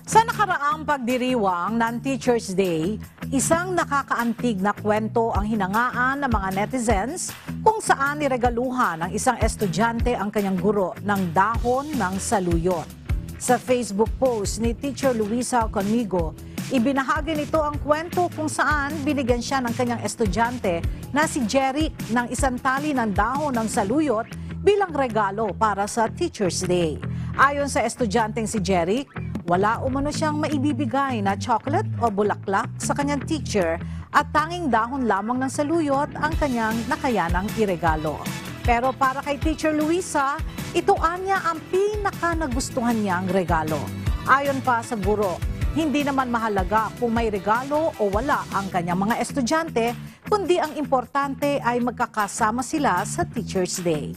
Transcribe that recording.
Sa nakaraang pagdiriwang ng Teacher's Day, isang nakakaantig na kwento ang hinangaan ng mga netizens kung saan niregaluhan ng isang estudyante ang kanyang guro ng dahon ng saluyot. Sa Facebook post ni Teacher Luisa Conmigo, ibinahagi nito ang kwento kung saan binigyan siya ng kanyang estudyante na si Jerry ng isang tali ng dahon ng saluyot bilang regalo para sa Teacher's Day. Ayon sa estudyanteng si Jerry, wala umano siyang maibibigay na chocolate o bulaklak sa kanyang teacher at tanging dahon lamang ng saluyot ang kanyang nakayanang iregalo. Pero para kay Teacher Luisa, ito anya ang pinaka-nagustuhan niyang regalo. Ayon pa sa guro, hindi naman mahalaga kung may regalo o wala ang kanyang mga estudyante, kundi ang importante ay magkakasama sila sa Teacher's Day.